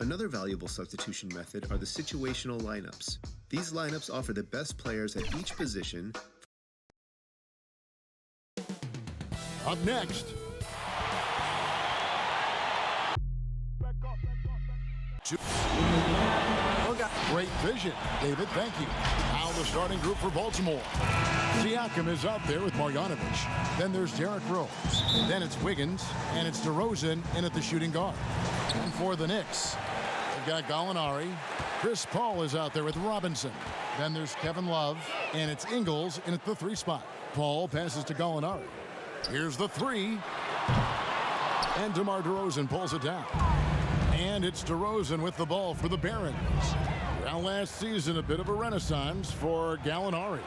Another valuable substitution method are the situational lineups. These lineups offer the best players at each position. Up next, great vision, David, thank you. Now the starting group for Baltimore. Siakam is out there with Marjanovic. Then there's Derrick Rose. Then it's Wiggins, and it's DeRozan in at the shooting guard. And for the Knicks, they've got Gallinari. Chris Paul is out there with Robinson. Then there's Kevin Love, and it's Ingles in at the 3 spot. Paul passes to Gallinari. Here's the 3. And DeMar DeRozan pulls it down. And it's DeRozan with the ball for the Barons. Well, last season, a bit of a renaissance for Gallinari.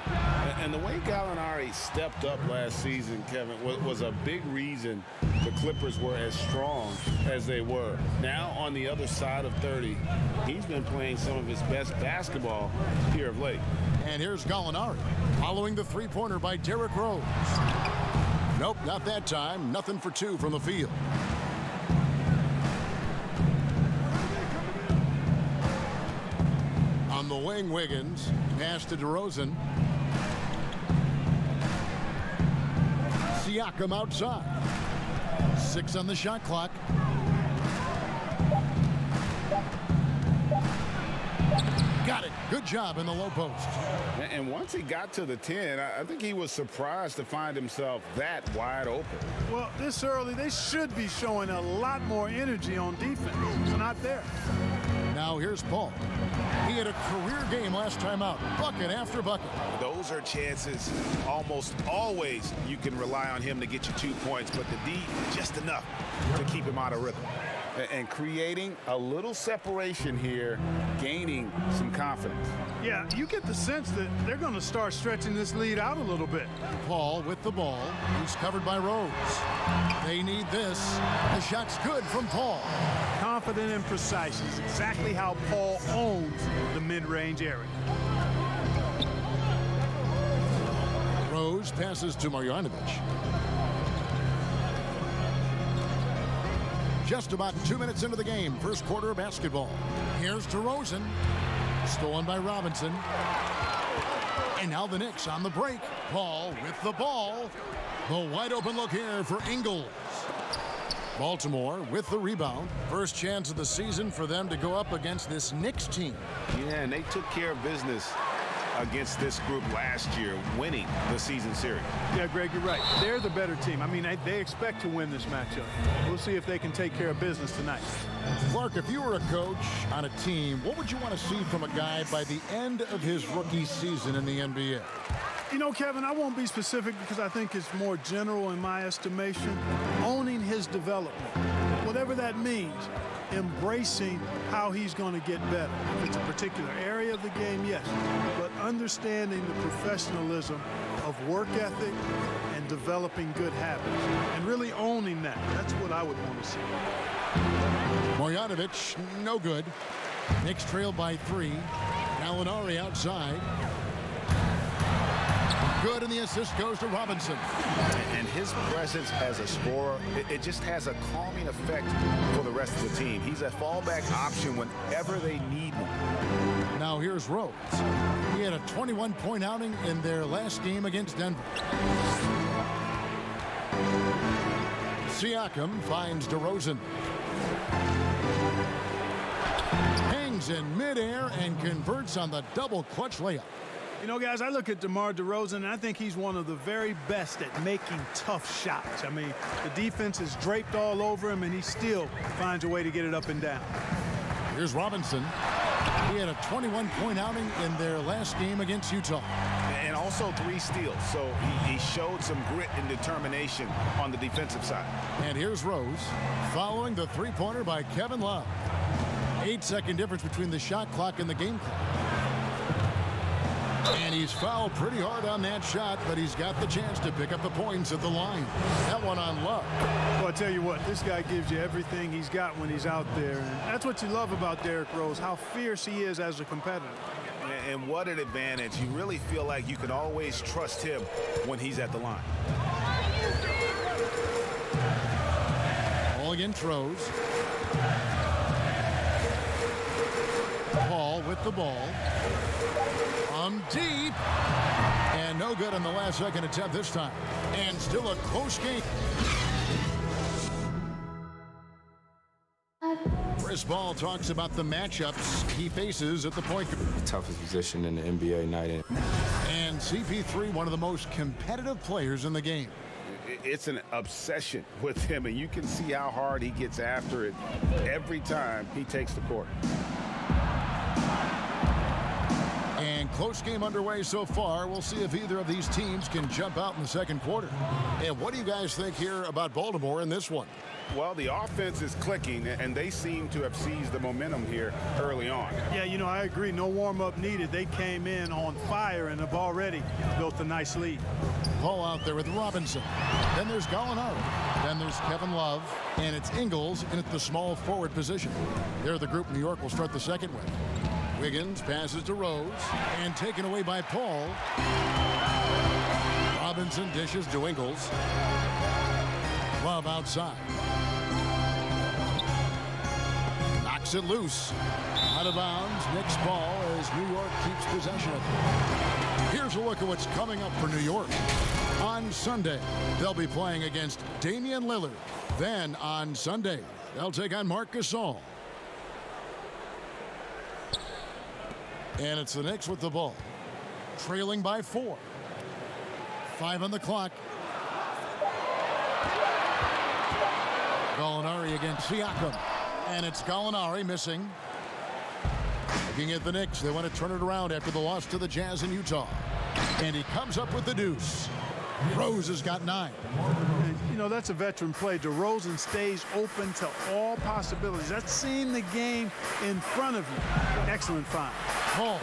And the way Gallinari stepped up last season, Kevin, was a big reason the Clippers were as strong as they were. Now, on the other side of 30, he's been playing some of his best basketball here of late. And here's Gallinari, following the three-pointer by Derrick Rose. Nope, not that time. Nothing for 2 from the field. On the wing, Wiggins. Pass to DeRozan. Siakam outside. 6 on the shot clock. Got it. Good job in the low post. And once he got to the 10, I think he was surprised to find himself that wide open. Well, this early, they should be showing a lot more energy on defense. It's not there. Now here's Paul. He had a career game last time out, bucket after bucket. Those are chances almost always you can rely on him to get you 2 points, but the D, just enough to keep him out of rhythm. And creating a little separation here, gaining some confidence. Yeah, you get the sense that they're going to start stretching this lead out a little bit. Paul with the ball. He's covered by Rose. They need this. The shot's good from Paul. Confident and precise is exactly how Paul owns the mid-range area. Rose passes to Marjanovic. Just about 2 minutes into the game, first quarter of basketball. Here's DeRozan, stolen by Robinson. And now the Knicks on the break. Paul with the ball. The wide open look here for Ingles. Baltimore with the rebound. First chance of the season for them to go up against this Knicks team. Yeah, and they took care of business against this group last year, winning the season series. Yeah, Greg, you're right. They're the better team. I mean, they expect to win this matchup. We'll see if they can take care of business tonight. Clark, if you were a coach on a team, what would you want to see from a guy by the end of his rookie season in the NBA? You know, Kevin, I won't be specific because I think it's more general in my estimation. Owning his development, whatever that means. Embracing how he's going to get better. If it's a particular area of the game, yes. But understanding the professionalism of work ethic and developing good habits. And really owning that. That's what I would want to see. Marjanovic, no good. Knicks trailed by 3. Gallinari outside. Good, and the assist goes to Robinson. And his presence as a scorer, it just has a calming effect for the rest of the team. He's a fallback option whenever they need one. Now here's Rose. He had a 21-point outing in their last game against Denver. Siakam finds DeRozan. Hangs in midair and converts on the double clutch layup. You know, guys, I look at DeMar DeRozan, and I think he's one of the very best at making tough shots. I mean, the defense is draped all over him, and he still finds a way to get it up and down. Here's Robinson. He had a 21-point outing in their last game against Utah. And also 3 steals, so he showed some grit and determination on the defensive side. And here's Rose, following the three-pointer by Kevin Love. 8-second difference between the shot clock and the game clock. And he's fouled pretty hard on that shot, but he's got the chance to pick up the points at the line. That one on Love. Well, I tell you what, this guy gives you everything he's got when he's out there. And that's what you love about Derrick Rose, how fierce he is as a competitor. And what an advantage. You really feel like you can always trust him when he's at the line. Ball against Rose. Paul with the ball. From deep. And no good on the last second attempt this time. And still a close game. Chris Ball talks about the matchups he faces at the point guard. The toughest position in the NBA night in. And CP3, one of the most competitive players in the game. It's an obsession with him, and you can see how hard he gets after it every time he takes the court. And close game underway so far. We'll see if either of these teams can jump out in the second quarter. And what do you guys think here about Baltimore in this one? Well, the offense is clicking, and they seem to have seized the momentum here early on. Yeah, you know, I agree. No warm-up needed. They came in on fire and have already built a nice lead. Paul out there with Robinson. Then there's Gallinari. Then there's Kevin Love. And it's Ingles in at the small forward position. They're the group New York will start the second with. Wiggins passes to Rose. And taken away by Paul. Robinson dishes to Ingles. Love outside. Knocks it loose. Out of bounds. Knicks ball as New York keeps possession of it. Here's a look at what's coming up for New York. On Sunday, they'll be playing against Damian Lillard. Then on Sunday, they'll take on Marc Gasol. And it's the Knicks with the ball. Trailing by 4. 5 on the clock. Gallinari against Siakam. And it's Gallinari missing. Looking at the Knicks, they want to turn it around after the loss to the Jazz in Utah. And he comes up with the deuce. Rose has got 9. And, you know, that's a veteran play. DeRozan stays open to all possibilities. That's seeing the game in front of you. Excellent find. Paul.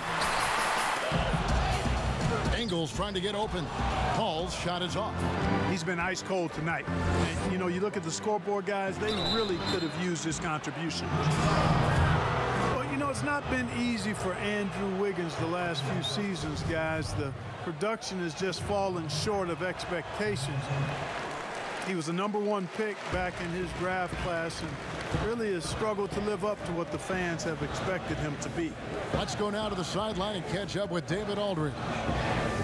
Ingles trying to get open. Paul's shot is off. He's been ice cold tonight. And, you know, you look at the scoreboard, guys, they really could have used his contribution. Well, you know, it's not been easy for Andrew Wiggins the last few seasons, guys. The production has just fallen short of expectations. He was a #1 pick back in his draft class and really has struggled to live up to what the fans have expected him to be. Let's go now to the sideline and catch up with David Aldridge.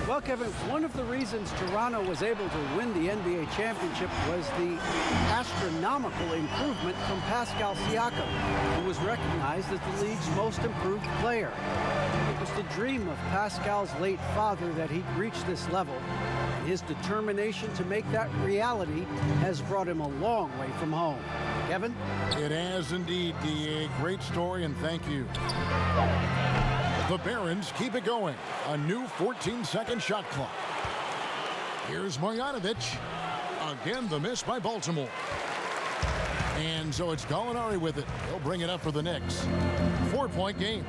Well, Kevin, one of the reasons Toronto was able to win the NBA championship was the astronomical improvement from Pascal Siakam, who was recognized as the league's most improved player. It was the dream of Pascal's late father that he'd reach this level. His determination to make that reality has brought him a long way from home. Kevin? It has indeed, D.A. Great story, and thank you. The Barons keep it going. A new 14-second shot clock. Here's Marjanovic. Again, the miss by Baltimore. And so it's Gallinari with it. He'll bring it up for the Knicks. 4-point game.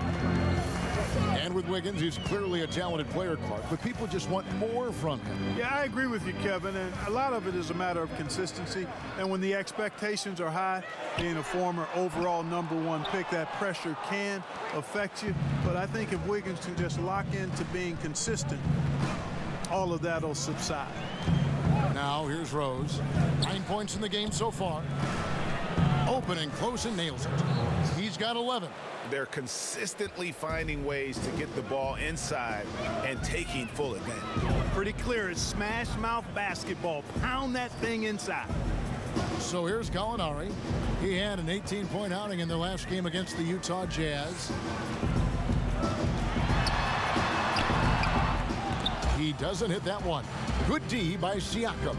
And with Wiggins, he's clearly a talented player, Clark, but people just want more from him. Yeah, I agree with you, Kevin, and a lot of it is a matter of consistency. And when the expectations are high, being a former overall #1 pick, that pressure can affect you. But I think if Wiggins can just lock into being consistent, all of that will subside. Now, here's Rose. 9 points in the game so far. Open and close and nails it. He's got 11. They're consistently finding ways to get the ball inside and taking full advantage. Pretty clear. It's smash mouth basketball. Pound that thing inside. So here's Gallinari. He had an 18-point outing in their last game against the Utah Jazz. He doesn't hit that one. Good D by Siakam.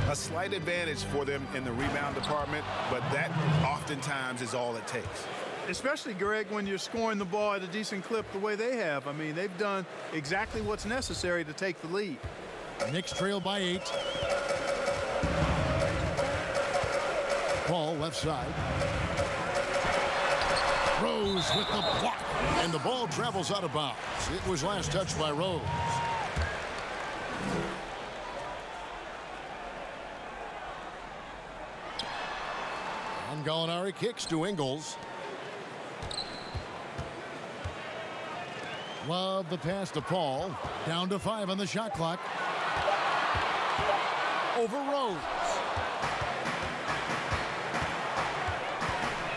A slight advantage for them in the rebound department, but that oftentimes is all it takes. Especially, Greg, when you're scoring the ball at a decent clip the way they have. I mean, they've done exactly what's necessary to take the lead. Knicks trail by 8. Paul left side. Rose with the block. And the ball travels out of bounds. It was last touched by Rose. And Gallinari kicks to Ingles. Love the pass to Paul. Down to 5 on the shot clock. Over Rose.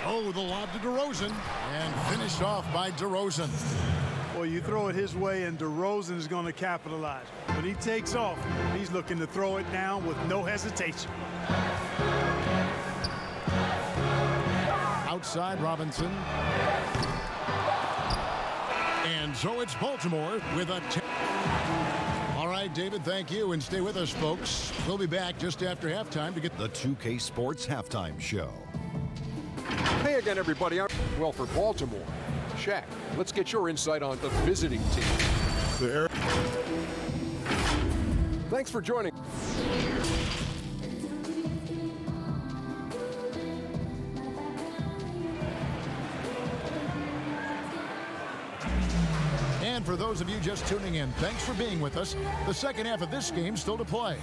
Oh, the lob to DeRozan, and finished off by DeRozan. Well, you throw it his way, and DeRozan is going to capitalize. When he takes off, he's looking to throw it down with no hesitation. Outside Robinson. And so it's Baltimore with a 10. All right, David, thank you, and stay with us, folks. We'll be back just after halftime to get the 2K Sports Halftime Show. Hey again, everybody. Well, for Baltimore, Shaq, let's get your insight on the visiting team. Thanks for joining. And for those of you just tuning in, thanks for being with us. The second half of this game still to play.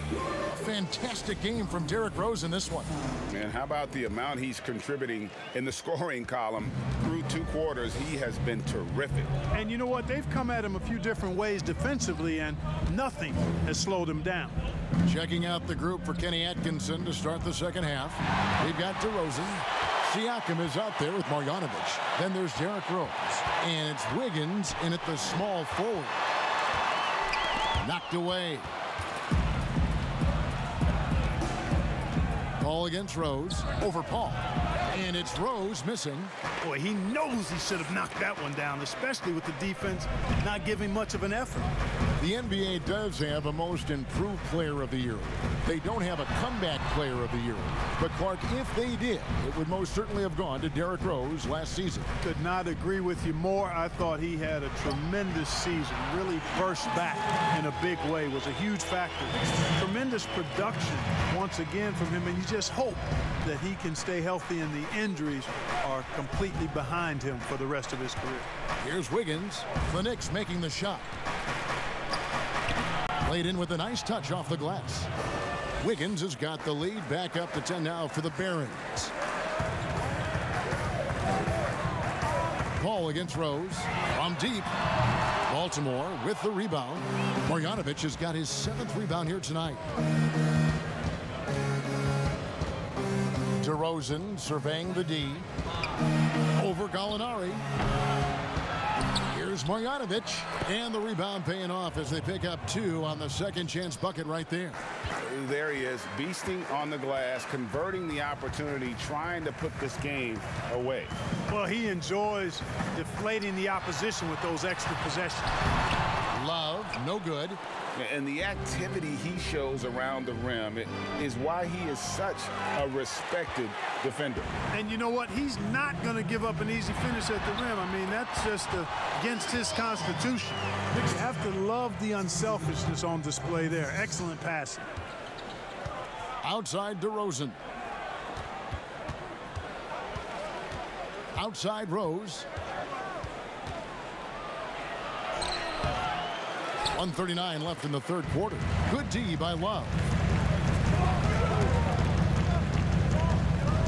Fantastic game from Derrick Rose in this one. Man, how about the amount he's contributing in the scoring column through 2 quarters? He has been terrific. And you know what? They've come at him a few different ways defensively, and nothing has slowed him down. Checking out the group for Kenny Atkinson to start the second half. We've got DeRozan. Siakam is out there with Marjanovic. Then there's Derrick Rose. And it's Wiggins in at the small forward. Knocked away. Ball against Rose. Over Paul. And it's Rose missing. Boy, he knows he should have knocked that one down, especially with the defense not giving much of an effort. The NBA does have a most improved player of the year. They don't have a comeback player of the year. But, Clark, if they did, it would most certainly have gone to Derrick Rose last season. Could not agree with you more. I thought he had a tremendous season. Really burst back in a big way. Was a huge factor. Tremendous production once again from him. And you just hope that he can stay healthy and the injuries are completely behind him for the rest of his career. Here's Wiggins. The Knicks making the shot. Played in with a nice touch off the glass. Wiggins has got the lead, back up to 10 now for the Barons. Paul against Rose. From deep. Baltimore with the rebound. Marjanovic has got his 7th rebound here tonight. DeRozan surveying the D. Over Gallinari. Here's Marjanovic, and the rebound paying off as they pick up 2 on the second chance bucket right there. There he is, beasting on the glass, converting the opportunity, trying to put this game away. Well, he enjoys deflating the opposition with those extra possessions. Love, no good. And the activity he shows around the rim is why he is such a respected defender. And you know what? He's not going to give up an easy finish at the rim. I mean, that's just against his constitution. You have to love the unselfishness on display there. Excellent passing. Outside DeRozan. Outside Rose. 1:39 left in the third quarter. Good D by Love.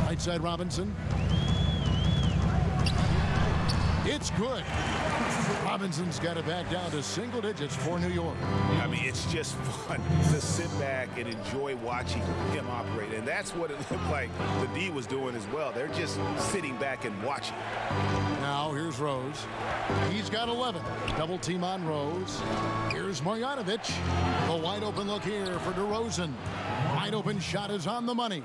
Right side Robinson. It's good. Robinson's got it back down to single digits for New York. I mean, it's just fun to sit back and enjoy watching him operate. And that's what it looked like the D was doing as well. They're just sitting back and watching. Now here's Rose. He's got 11. Double team on Rose. Here's Marjanovic. The wide open look here for DeRozan. Wide open shot is on the money.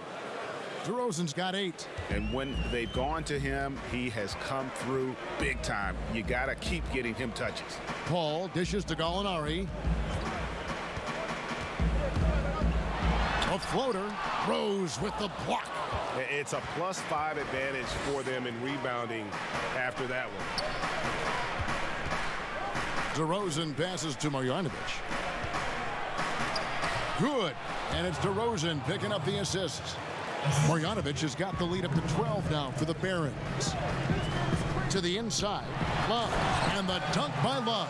DeRozan's got 8. And when they've gone to him, he has come through big time. You got to keep getting him touches. Paul dishes to Gallinari. A floater. Rose with the block. It's a +5 advantage for them in rebounding after that one. DeRozan passes to Marjanovic. Good. And it's DeRozan picking up the assists. Marjanovic has got the lead up to 12 now for the Barons. To the inside. Love. And the dunk by Love.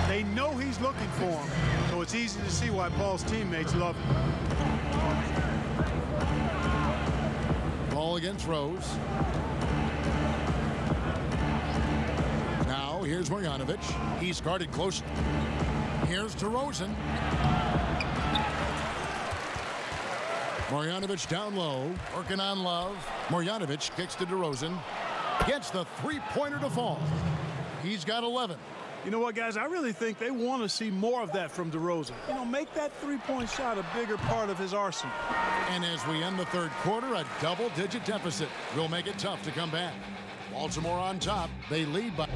They know he's looking for him, so it's easy to see why Paul's teammates love him. Ball against Rose. Now here's Marjanovic. He's guarded close. Here's DeRozan. Marjanovic down low, working on Love. Marjanovic kicks to DeRozan. Gets the three-pointer to fall. He's got 11. You know what, guys? I really think they want to see more of that from DeRozan. You know, make that three-point shot a bigger part of his arsenal. And as we end the third quarter, a double-digit deficit will make it tough to come back. Baltimore on top. They lead by...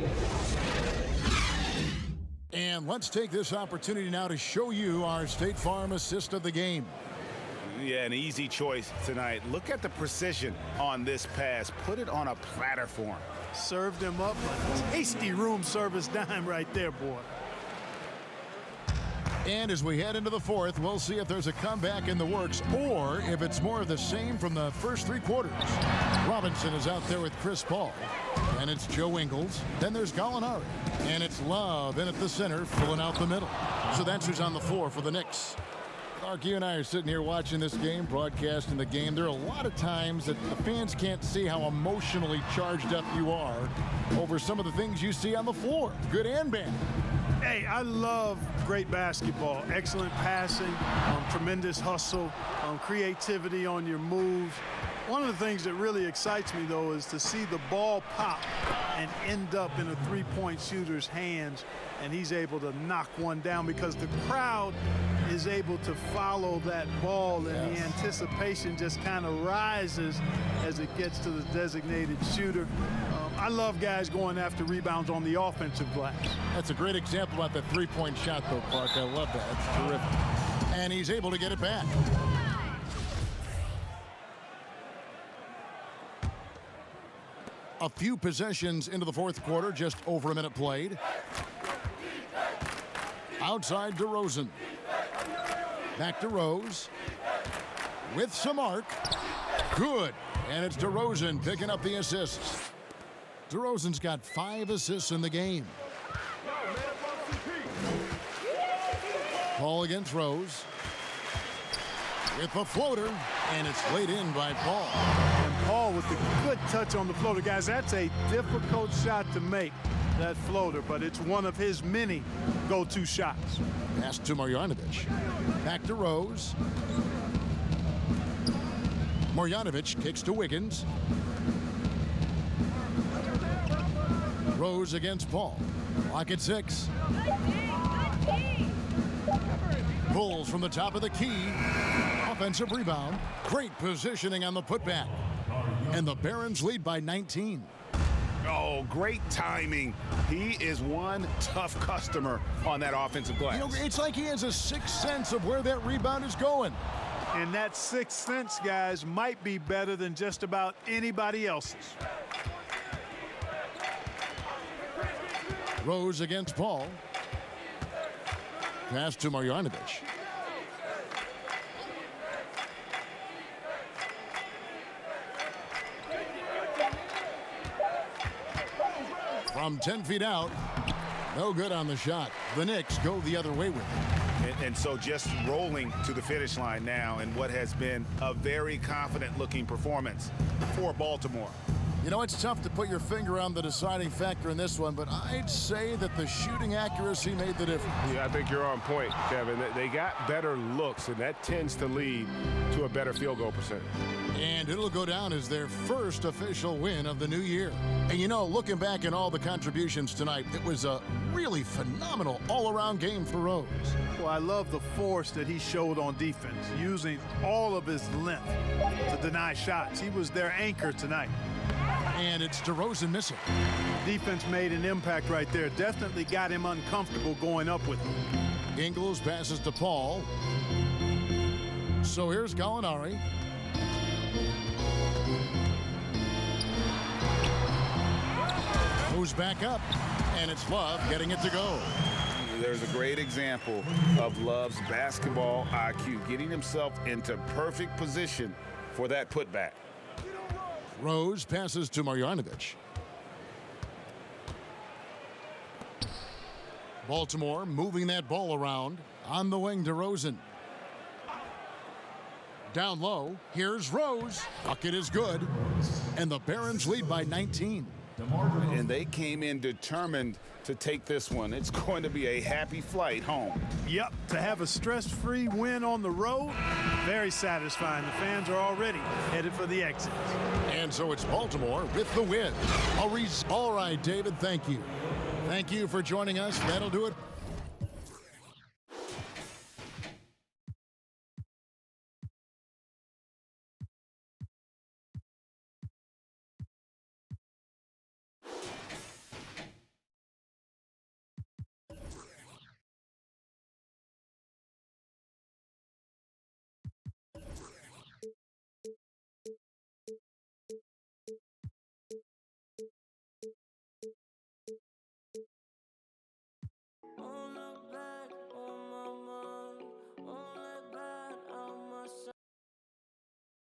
And let's take this opportunity now to show you our State Farm assist of the game. Yeah, an easy choice tonight. Look at the precision on this pass. Put it on a platter for him. Served him up a tasty room service dime right there, boy. And as we head into the fourth, we'll see if there's a comeback in the works or if it's more of the same from the first three quarters. Robinson is out there with Chris Paul. And it's Joe Ingles. Then there's Gallinari. And it's Love in at the center, filling out the middle. So that's who's on the floor for the Knicks. Clark, you and I are sitting here watching this game, broadcasting the game. There are a lot of times that the fans can't see how emotionally charged up you are over some of the things you see on the floor, good and bad. Hey, I love great basketball. Excellent passing, tremendous hustle, creativity on your moves. One of the things that really excites me, though, is to see the ball pop and end up in a three-point shooter's hands, and he's able to knock one down because the crowd is able to follow that ball, and the anticipation just kind of rises as it gets to the designated shooter. I love guys going after rebounds on the offensive glass. That's a great example about the three-point shot, though, Clark. I love that. It's terrific. And he's able to get it back. A few possessions into the fourth quarter, just over a minute played. Outside DeRozan. Back to Rose. With some arc. Good. And it's DeRozan picking up the assists. DeRozan's got 5 assists in the game. Paul against Rose. With the floater. And it's laid in by Paul. And Paul with the good touch on the floater. Guys, that's a difficult shot to make, that floater, but it's one of his many go-to shots. Pass to Marjanovic. Back to Rose. Marjanovic kicks to Wiggins. Rose against Paul. Lock at 6. Pulls from the top of the key. Offensive rebound. Great positioning on the putback. And the Barons lead by 19. Oh, great timing. He is one tough customer on that offensive glass. You know, it's like he has a sixth sense of where that rebound is going. And that sixth sense, guys, might be better than just about anybody else's. Rose against Paul. Pass to Marjanovic. From 10 feet out, no good on the shot. The Knicks go the other way with it. And so just rolling to the finish line now in what has been a very confident-looking performance for Baltimore. You know, it's tough to put your finger on the deciding factor in this one, but I'd say that the shooting accuracy made the difference. Yeah, I think you're on point, Kevin. They got better looks, and that tends to lead to a better field goal percentage. And it'll go down as their first official win of the new year. And you know, looking back at all the contributions tonight, it was a really phenomenal all-around game for Rose. Well, I love the force that he showed on defense, using all of his length to deny shots. He was their anchor tonight. And it's DeRozan missing. Defense made an impact right there. Definitely got him uncomfortable going up with him. Ingles passes to Paul. So here's Gallinari. Moves back up, and it's Love getting it to go. There's a great example of Love's basketball IQ, getting himself into perfect position for that putback. Rose passes to Marjanovic. Baltimore moving that ball around. On the wing, DeRozan. Down low, here's Rose. Bucket is good. And the Barons lead by 19. And they came in determined to take this one. It's going to be a happy flight home. Yep, to have a stress-free win on the road, very satisfying. The fans are already headed for the exit. And so it's Baltimore with the win. All right, David, thank you. Thank you for joining us. That'll do it.